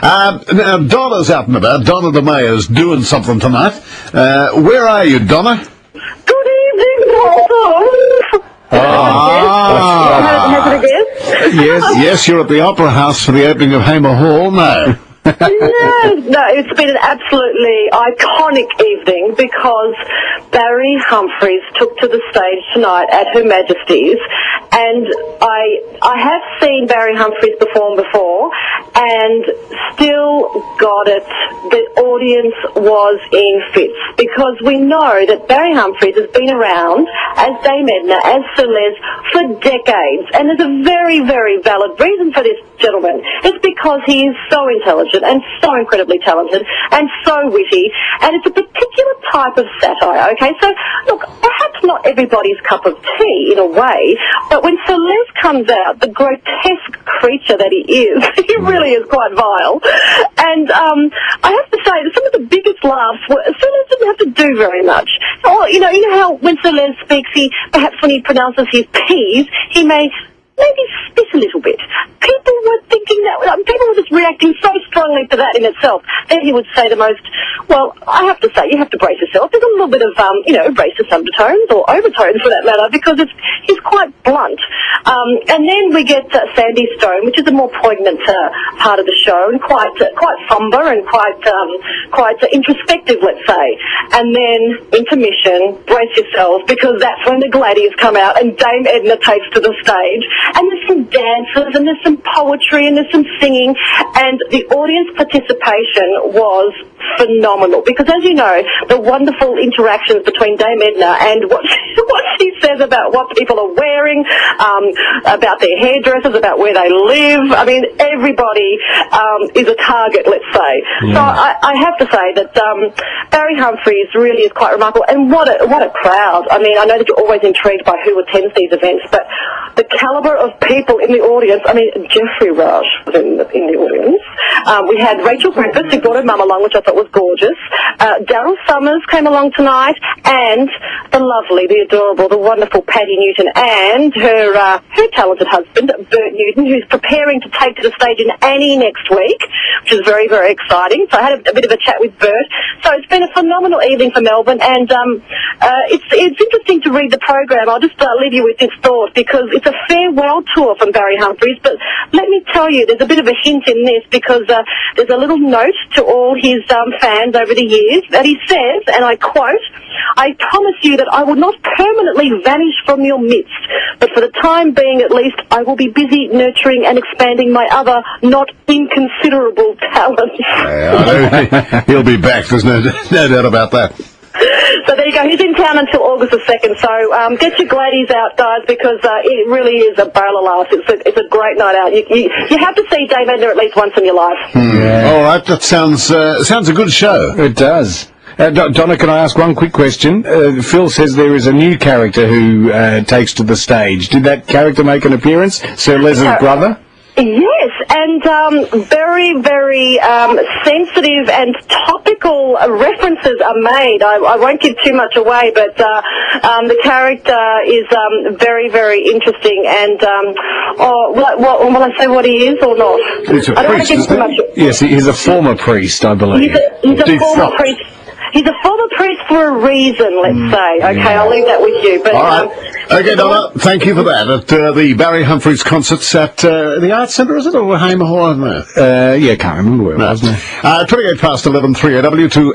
Now, Donna's out and about. Donna Demaio's doing something tonight. Where are you, Donna? Good evening, Walter. Has it a guess? Yes, you're at the Opera House for the opening of Hamer Hall. No. No, it's been an absolutely iconic evening because Barry Humphries took to the stage tonight at Her Majesty's, and I have seen Barry Humphries perform before and still got it. The audience was in fits because we know that Barry Humphries has been around as Dame Edna, as Celeste for decades, and there's a very, very valid reason for this gentleman. It's because he is so intelligent and so incredibly talented and so witty, and it's a particular type of satire, okay? So, look, perhaps not everybody's cup of tea in a way, but when Celeste comes out, the grotesque creature that he is, he really is quite vile. And I have to say that some of the biggest laughs were, Celeste didn't have to do very much. Or, you know how when Celeste speaks, perhaps when he pronounces his P's, he may maybe spit a little bit. People were thinking that, people were just reacting so strongly to that in itself. Then he would say the most, well, I have to say, you have to brace yourself. There's a little bit of, racist undertones or overtones for that matter, because he's quite blunt. And then we get Sandy Stone, which is a more poignant part of the show, and quite somber and quite introspective, let's say. And then intermission, brace yourselves, because that's when the gladiators come out and Dame Edna takes to the stage. And there's some dances, and there's some poetry, and there's some singing, and the audience participation was phenomenal. Because, as you know, the wonderful interactions between Dame Edna and what she says about what people are wearing, about their hairdressers, about where they live. I mean, everybody is a target, let's say. Yeah. So I have to say that Barry Humphries really is quite remarkable, and what a crowd. I mean, I know that you're always intrigued by who attends these events, but the calibre of people in the audience, I mean, Jeffrey Rush was in the audience. We had Rachel Griffiths, who brought her mum along, which I thought was gorgeous. Daryl Summers came along tonight, and the lovely, the adorable, the wonderful Patty Newton, and her talented husband, Bert Newton, who's preparing to take to the stage in Annie next week, which is very, very exciting. So I had a bit of a chat with Bert. So it's been a phenomenal evening for Melbourne, and it's interesting to read the program. I'll just leave you with this thought, because it's a farewell tour from Barry Humphries, but let me tell you, there's a bit of a hint in this, because there's a little note to all his fans over the years that he says, and I quote, "I promise you that I will not permanently vanish from your midst, but for the time being at least, I will be busy nurturing and expanding my other not inconsiderable talents." He'll be back, there's no doubt about that. So there you go. He's in town until August the 2nd. So get your gladies out, guys, because it really is a barrel of laughs. It's a great night out. You have to see Dame Edna at least once in your life. Yeah. All right, that sounds a good show. It does. Donna, can I ask one quick question? Phil says there is a new character who takes to the stage. Did that character make an appearance? Sir Les's brother? Yes, and very, very sensitive and topical references are made. I won't give too much away, but the character is very, very interesting. And will I say what he is or not? I don't want to give too much. Yes, he's a former priest, I believe. He's a former priest. He's a former priest for a reason, let's say. Okay, I'll leave that with you. But, all right. Okay, Donna, thank you for that. At the Barry Humphries concerts at the Arts Centre, is it, or Hamer Hall? I don't know. Yeah, can't remember where it was. 28 past 11, 3AW,